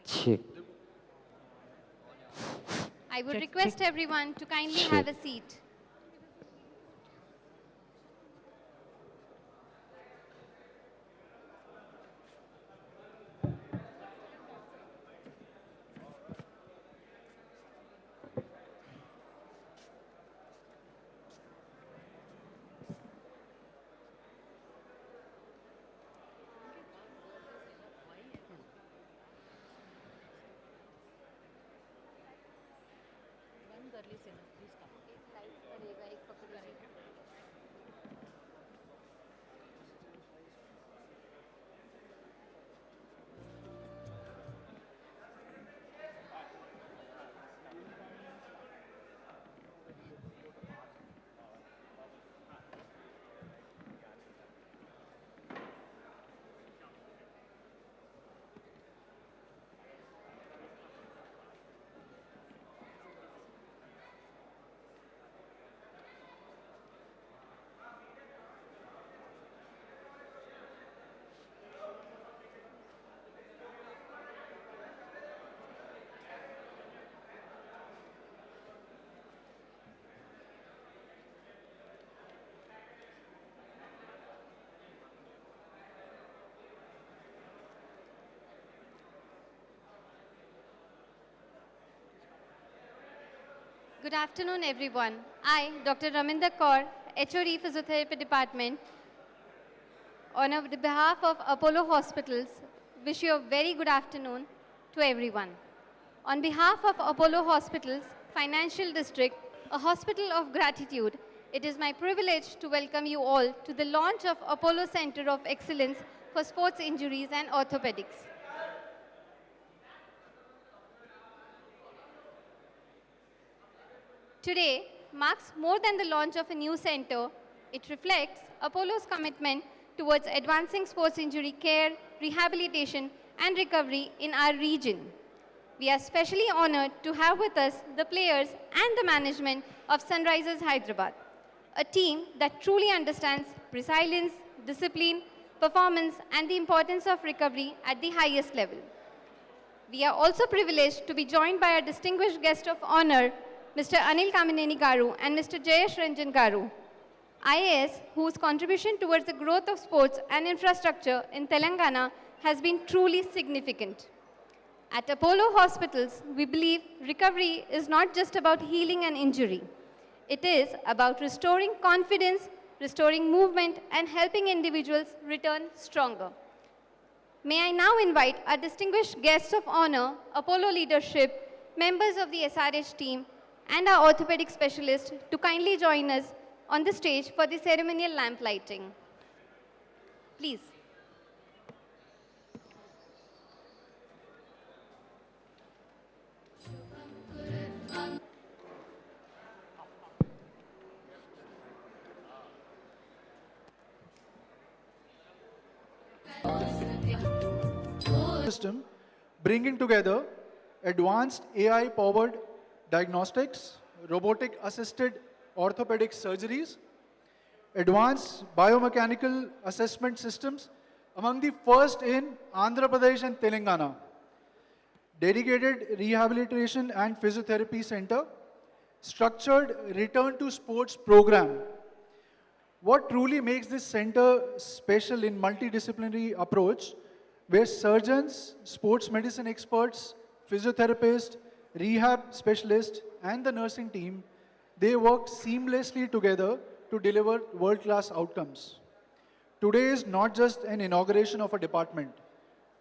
Check. I would Check, request check. everyone to kindly Check. have a seat. Good afternoon, everyone. I, Dr. Raminder Kaur, HOD Physiotherapy Department, on behalf of Apollo Hospitals, wish you a very good afternoon to everyone. On behalf of Apollo Hospitals, Financial District, a hospital of gratitude, it is my privilege to welcome you all to the launch of Apollo Center of Excellence for Sports Injuries and Orthopedics. Today marks more than the launch of a new center. It reflects Apollo's commitment towards advancing sports injury care, rehabilitation, and recovery in our region. We are especially honored to have with us the players and the management of Sunrisers Hyderabad, a team that truly understands resilience, discipline, performance, and the importance of recovery at the highest level. We are also privileged to be joined by our distinguished guest of honor, Mr. Anil Kamineni Garu and Mr. Jayesh Ranjan Garu, IAS, whose contribution towards the growth of sports and infrastructure in Telangana has been truly significant. At Apollo Hospitals, we believe recovery is not just about healing an injury. It is about restoring confidence, restoring movement, and helping individuals return stronger. May I now invite our distinguished guests of honor, Apollo leadership, members of the SRH team, and our orthopedic specialist to kindly join us on the stage for the ceremonial lamp lighting. Please. System bringing together advanced AI-powered diagnostics, robotic-assisted orthopedic surgeries, advanced biomechanical assessment systems among the first in Andhra Pradesh and Telangana, dedicated rehabilitation and physiotherapy center, structured return to sports program. What truly makes this center special in multidisciplinary approach, where surgeons, sports medicine experts, physiotherapists, rehab specialists, and the nursing team, they work seamlessly together to deliver world-class outcomes. Today is not just an inauguration of a department.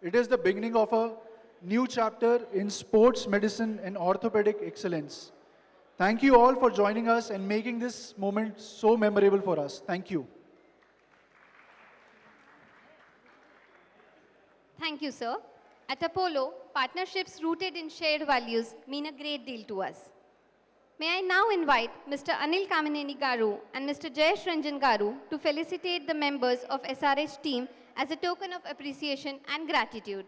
It is the beginning of a new chapter in sports medicine and orthopedic excellence. Thank you all for joining us and making this moment so memorable for us. Thank you. Thank you, sir. At Apollo, partnerships rooted in shared values mean a great deal to us. May I now invite Mr. Anil Kamineni Garu and Mr. Jayesh Ranjan Garu to felicitate the members of SRH team as a token of appreciation and gratitude.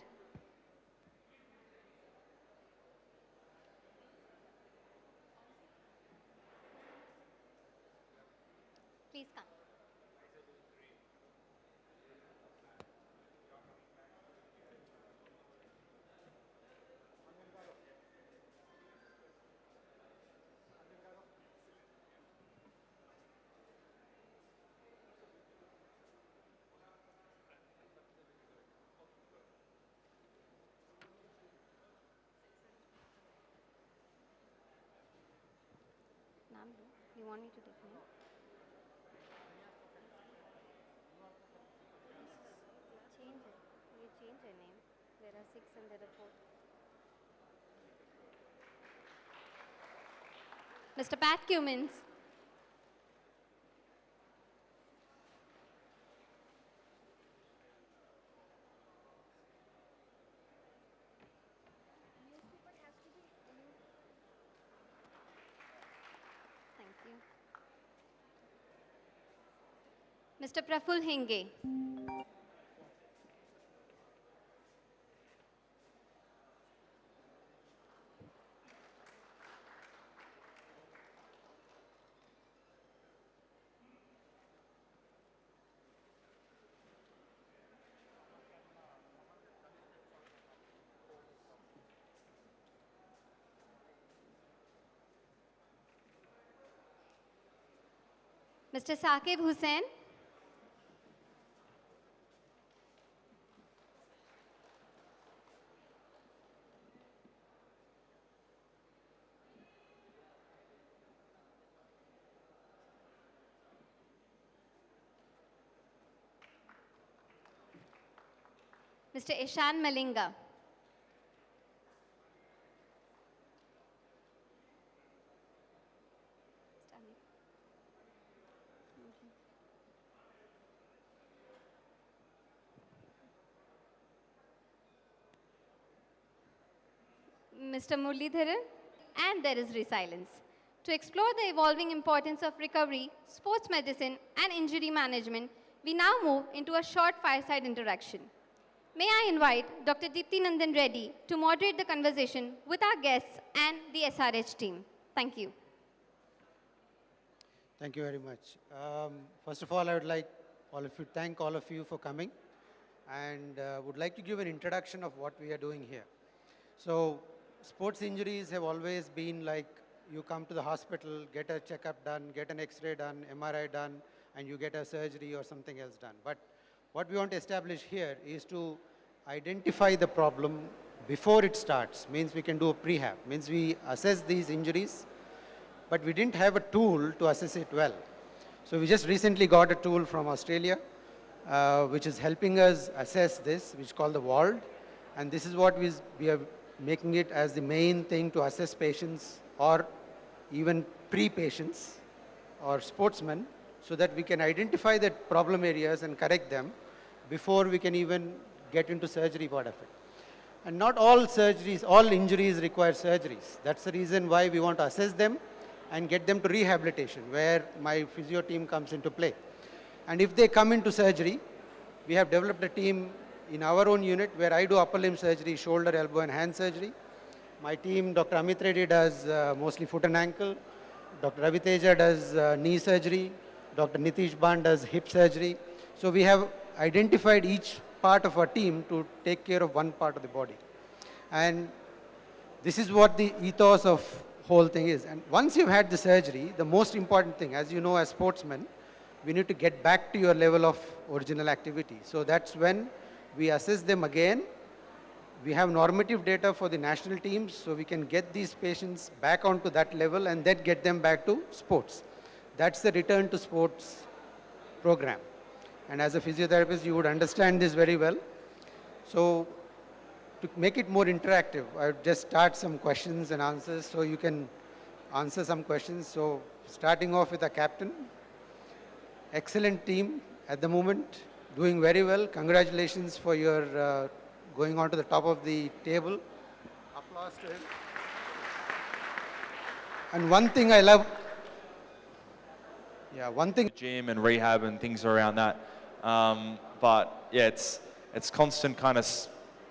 Please come. You want me to take name? Change it. You change your name. There are 6 and there are 4. Mr. Pat Cummins. Thank you. Mr. Praful Hinge. Mr. Saqib Hussain. Mr. Ishan Malinga. Mr. Muralidharan, and there is resilience. To explore the evolving importance of recovery, sports medicine, and injury management, we now move into a short fireside interaction. May I invite Dr. Deepti Nandan Reddy to moderate the conversation with our guests and the SRH team. Thank you. Thank you very much. First of all, I would like thank all of you for coming, and would like to give an introduction of what we are doing here. So, sports injuries have always been like you come to the hospital, get a checkup done, get an X-ray done, MRI done, and you get a surgery or something else done. But what we want to establish here is to identify the problem before it starts. Means we can do a prehab. Means we assess these injuries, but we didn't have a tool to assess it well. So we just recently got a tool from Australia, which is helping us assess this, which is called the WALD. And this is what we are making it as the main thing to assess patients or even pre-patients or sportsmen, so that we can identify the problem areas and correct them before we can even get into surgery part of it. And not all surgeries, all injuries require surgeries. That's the reason why we want to assess them and get them to rehabilitation, where my physio team comes into play. And if they come into surgery, we have developed a team in our own unit where I do upper limb surgery, shoulder, elbow, and hand surgery. My team, Dr. Amit Reddy, does mostly foot and ankle. Dr. Ravi Teja does knee surgery. Dr. Nitish Ban does hip surgery. So we have identified each part of our team to take care of one part of the body. And this is what the ethos of whole thing is. And once you've had the surgery, the most important thing, as you know, as sportsmen, we need to get back to your level of original activity. So that's when we assess them again. We have normative data for the national teams, so we can get these patients back onto that level and then get them back to sports. That's the return to sports program. And as a physiotherapist, you would understand this very well. So to make it more interactive, I would just start some questions and answers so you can answer some questions. So starting off with a captain. Excellent team at the moment, doing very well. Congratulations for your going on to the top of the table. Applause to him. And one thing I love, gym and rehab and things around that. But yeah, it's constant kind of,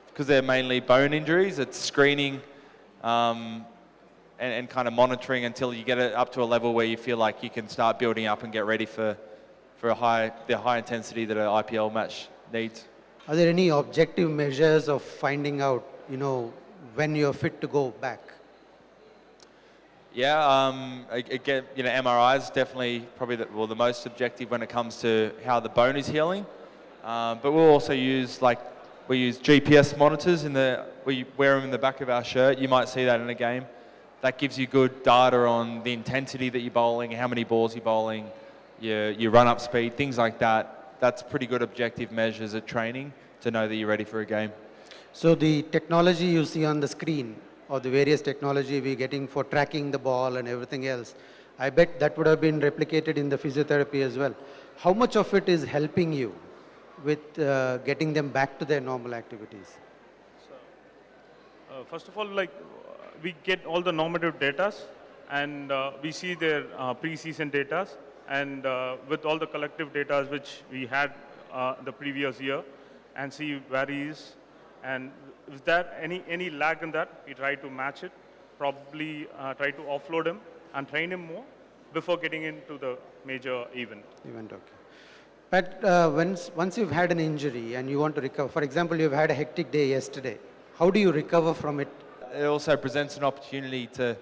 because they're mainly bone injuries, it's screening and kind of monitoring until you get it up to a level where you feel like you can start building up and get ready for the high intensity that an IPL match needs. Are there any objective measures of finding out, when you're fit to go back? Yeah, again, MRI is definitely probably the most objective when it comes to how the bone is healing. But we'll also use we use GPS monitors we wear them in the back of our shirt. You might see that in a game. that gives you good data on the intensity that you're bowling, how many balls you're bowling, your run-up speed, things like that. That's pretty good objective measures at training to know that you're ready for a game. So the technology you see on the screen, or the various technology we're getting for tracking the ball and everything else, I bet that would have been replicated in the physiotherapy as well. How much of it is helping you with getting them back to their normal activities? First of all, we get all the normative data, and we see their pre-season data, and with all the collective data which we had the previous year, and see where he is, and if there any lag in that, we try to match it, probably try to offload him and train him more before getting into the major event. Okay. But once you've had an injury and you want to recover, for example, you've had a hectic day yesterday, how do you recover from it? It also presents an opportunity to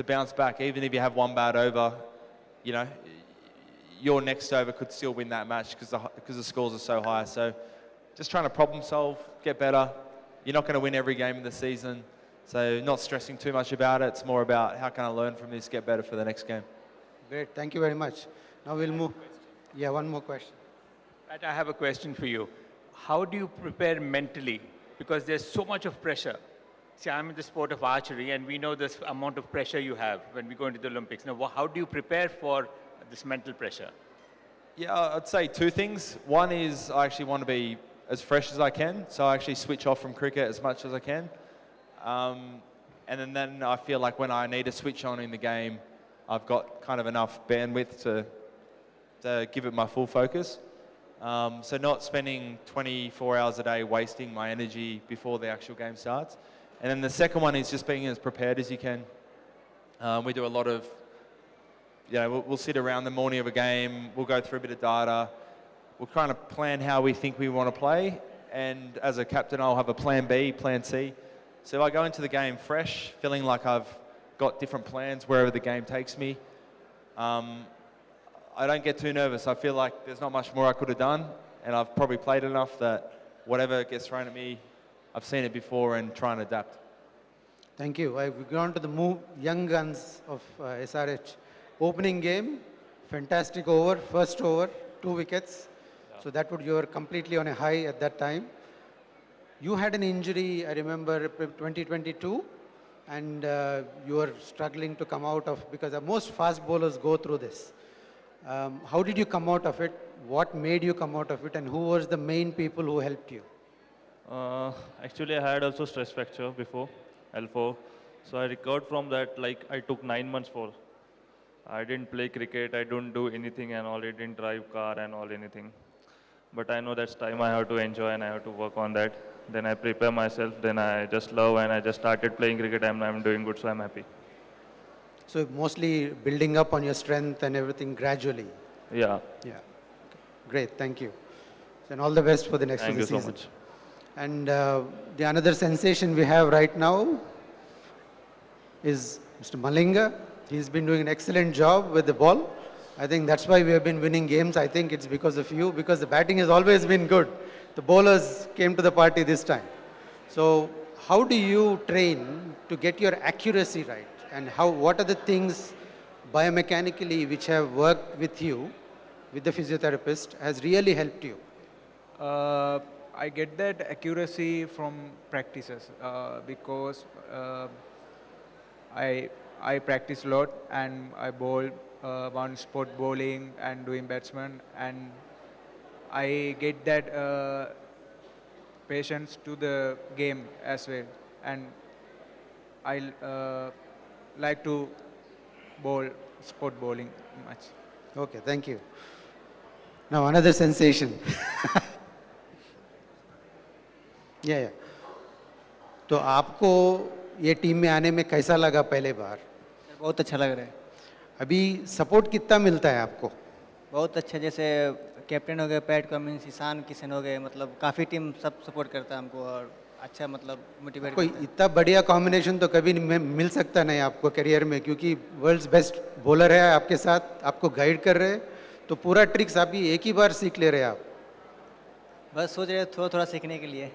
bounce back. Even if you have one bad over, you know, your next over could still win that match because the scores are so high. So just trying to problem solve, get better. You're not going to win every game in the season, so not stressing too much about it. It's more about how can I learn from this, get better for the next game. Great, thank you very much. Now we'll move. Yeah, one more question. Pat, I have a question for you. How do you prepare mentally? Because there's so much of pressure. See, I'm in the sport of archery, and we know this amount of pressure you have when we go into the Olympics. Now, how do you prepare for this mental pressure? Yeah, I'd say two things. One is I actually want to be as fresh as I can, so I actually switch off from cricket as much as I can. And then I feel like when I need to switch on in the game, I've got kind of enough bandwidth to give it my full focus. So not spending 24 hours a day wasting my energy before the actual game starts. And then the second one is just being as prepared as you can. We do a lot of, we'll sit around the morning of a game, we'll go through a bit of data, we'll kind of plan how we think we want to play, and as a captain I'll have a plan B, plan C. So I go into the game fresh, feeling like I've got different plans wherever the game takes me. I don't get too nervous. I feel like there's not much more I could have done, and I've probably played enough that whatever gets thrown at me, I've seen it before and try and adapt. Thank you. We've gone to the young guns of SRH. Opening game, fantastic over, first over, 2 wickets. Yeah. So you were completely on a high at that time. You had an injury, I remember, 2022, and you were struggling to come out of, because most fast bowlers go through this. How did you come out of it? What made you come out of it, and who was the main people who helped you? Actually, I had also stress fracture before, L4. So I recovered from that, I took 9 months for. I didn't play cricket, I don't do anything and all, I didn't drive car and all, anything. But I know that's time I have to enjoy and I have to work on that. Then I prepare myself, then I just love and I just started playing cricket and I'm doing good, so I'm happy. So mostly building up on your strength and everything gradually. Yeah. Yeah. Great, thank you. And all the best for the next season. Thank you so much. And the another sensation we have right now is Mr. Malinga. He's been doing an excellent job with the ball. I think that's why we have been winning games. I think it's because of you, because the batting has always been good. The bowlers came to the party this time. So how do you train to get your accuracy right? And what are the things biomechanically which have worked with you, with the physiotherapist, has really helped you? I get that accuracy from practices because I practice a lot and I bowl one spot bowling and doing batsman, and I get that patience to the game as well, and I like to bowl spot bowling much. Okay, thank you. Now another sensation. Yeah. तो आपको ये team में आने में कैसा लगा पहले बार? बहुत अच्छा लग रहा है। अभी सपोर्ट कितना मिलता है आपको? बहुत अच्छा, जैसे कैप्टन हो गए पैट कमिंस, ईशान किशन हो गए, मतलब काफ़ी टीम सब सपोर्ट करता है हमको और अच्छा मतलब मोटिवेट कोई इतना बढ़िया कॉम्बिनेशन तो कभी मिल सकता नहीं आपको करियर में, क्योंकि वर्ल्ड्स बेस्ट बॉलर है आपके साथ, आपको गाइड कर रहे हैं, तो पूरा ट्रिक्स आप ही एक ही बार सीख ले रहे हैं आप? बस सोच रहे थोड़ा थोड़ा सीखने के लिए।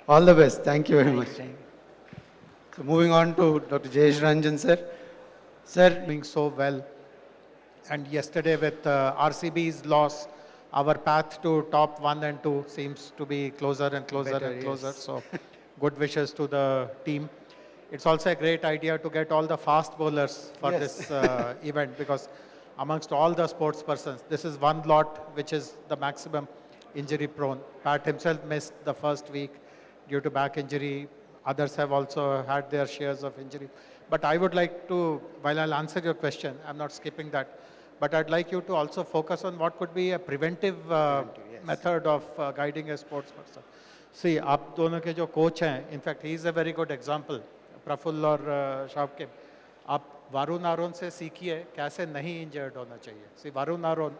All the best. Thank you very much. So moving on to Dr. Jayesh Ranjan, sir. Sir, doing so well. And yesterday with RCB's loss, our path to top 1 and 2 seems to be closer and closer Better, and closer. yes. So good wishes to the team. It's also a great idea to get all the fast bowlers for Yes. this event, because amongst all the sports persons, this is one lot which is the maximum injury prone. Pat himself missed the first week due to back injury. Others have also had their shares of injury. But I would like to, while I'll answer your question, I'm not skipping that, but I'd like you to also focus on what could be a preventive yes. method of guiding a sports person. See, आप दोनों के जो coach हैं, in fact, he is a very good example, Praful और शावकिब. आप वारुण आरोन से सीखिए कैसे नहीं injured होना चाहिए. See, Varun Aron,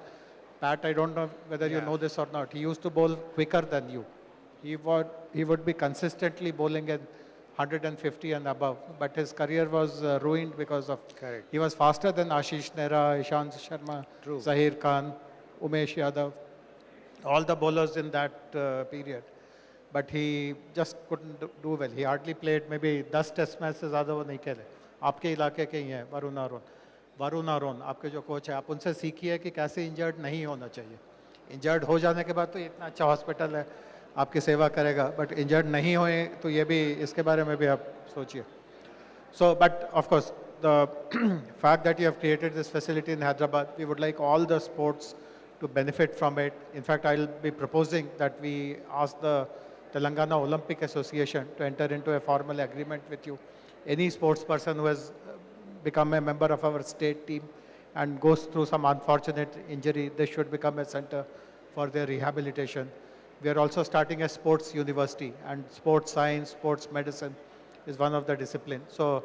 Pat, I don't know whether you know this or not, he used to bowl quicker than you. He would be consistently bowling at 150 and above, but his career was ruined because of, Correct. he was faster than Ashish Nehra, Ishant Sharma, True. Zahir Khan, Umesh Yadav, all the bowlers in that period. But he just couldn't do well. He hardly played maybe 10 test matches से ज़्यादा वो नहीं खेले. आपके इलाके के ही हैं वरुण आरोन आपके जो कोच है, आप उनसे सीखिए कि कैसे इंजर्ड नहीं होना चाहिए. इंजर्ड हो जाने के बाद तो इतना अच्छा हॉस्पिटल है, आपकी सेवा करेगा, बट इंजर्ड नहीं होए तो ये भी, इसके बारे में भी आप सोचिए. So, but of course, the fact that you have created this facility in Hyderabad, we would like all the sports to benefit from it. In fact, I'll be proposing that we ask the Telangana Olympic Association to enter into a formal agreement with you. Any sports person who has become a member of our state team and goes through some unfortunate injury, they should become a center for their rehabilitation. We are also starting a sports university, and sports science, sports medicine is one of the disciplines. So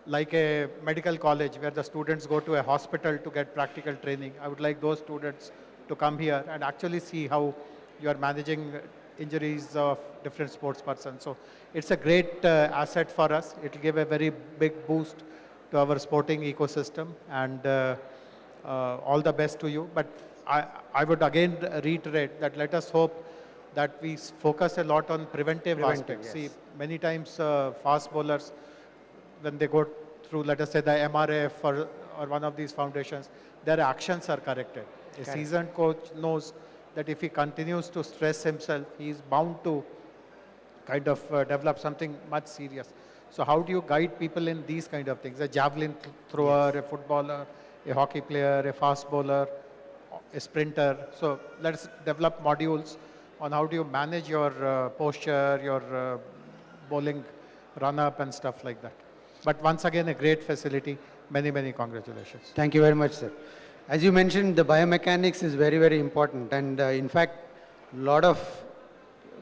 like a medical college where the students go to a hospital to get practical training, I would like those students to come here and actually see how you are managing injuries of different sports persons. So it's a great asset for us. It will give a very big boost to our sporting ecosystem, and all the best to you. But I would again reiterate that let us hope that we focus a lot on preventive aspects. Yes. See, many times fast bowlers, when they go through, let us say, the MRF or one of these foundations, their actions are corrected. A seasoned coach knows that if he continues to stress himself, he is bound to kind of develop something much serious. So how do you guide people in these kind of things? A javelin thrower, a footballer, a hockey player, a fast bowler, a sprinter. So let's develop modules on how do you manage your posture, your bowling run-up and stuff like that. But once again, a great facility. Many, many congratulations. Thank you very much, sir. As you mentioned, the biomechanics is very, very important. And in fact, a lot of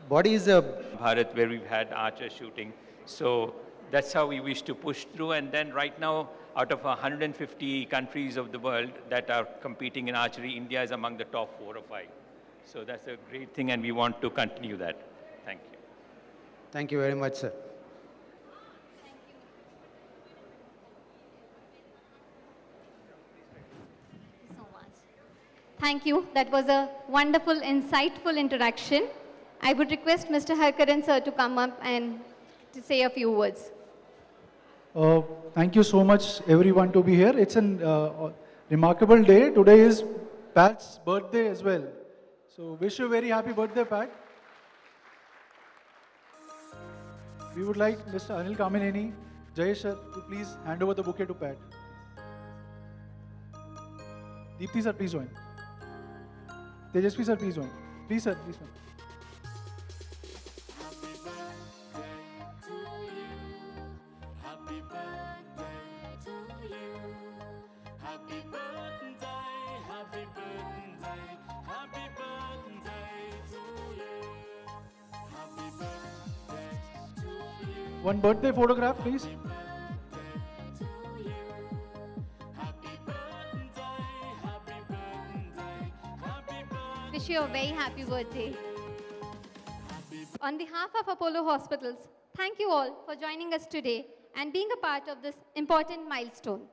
bodies are... Bharat, where we've had archer shooting. So that's how we wish to push through. And then right now, out of 150 countries of the world that are competing in archery, India is among the top 4 or 5. So that's a great thing, and we want to continue that. Thank you. Thank you very much, sir. Thank you. That was a wonderful, insightful introduction. I would request Mr. Harkaran sir to come up and to say a few words. Thank you so much, everyone, to be here. It's a remarkable day. Today is Pat's birthday as well. So wish you a very happy birthday, Pat. We would like Mr. Anil Kamineni, Jayesh sir, to please hand over the bouquet to Pat. Deepthi sir, please join. Tejasvi sir, please join. Please sir, please join. One birthday photograph, please. Wish you a very happy birthday. On behalf of Apollo Hospitals, thank you all for joining us today and being a part of this important milestone.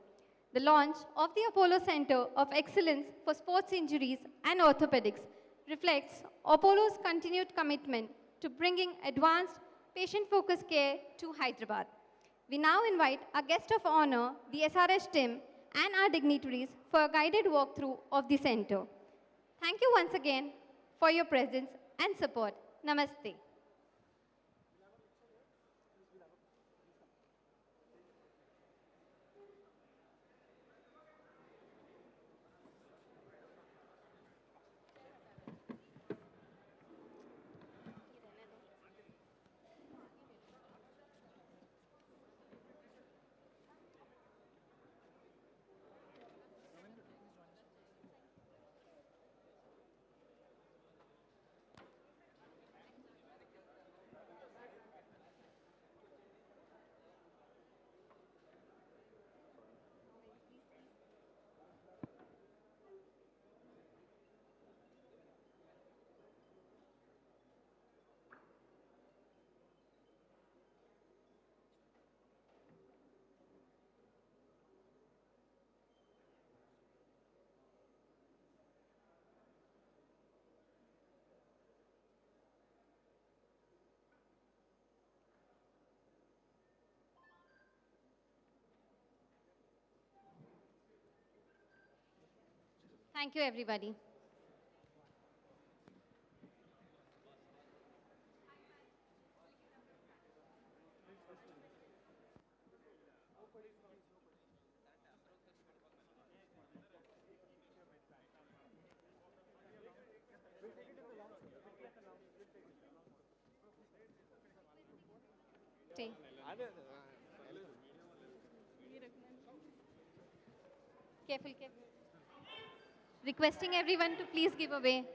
The launch of the Apollo Center of Excellence for Sports Injuries and Orthopedics reflects Apollo's continued commitment to bringing advanced patient-focused care to Hyderabad. We now invite our guest of honor, the SRH team, and our dignitaries for a guided walkthrough of the center. Thank you once again for your presence and support. Namaste. Thank you, everybody. Stay. Careful, careful. Requesting everyone to please give away.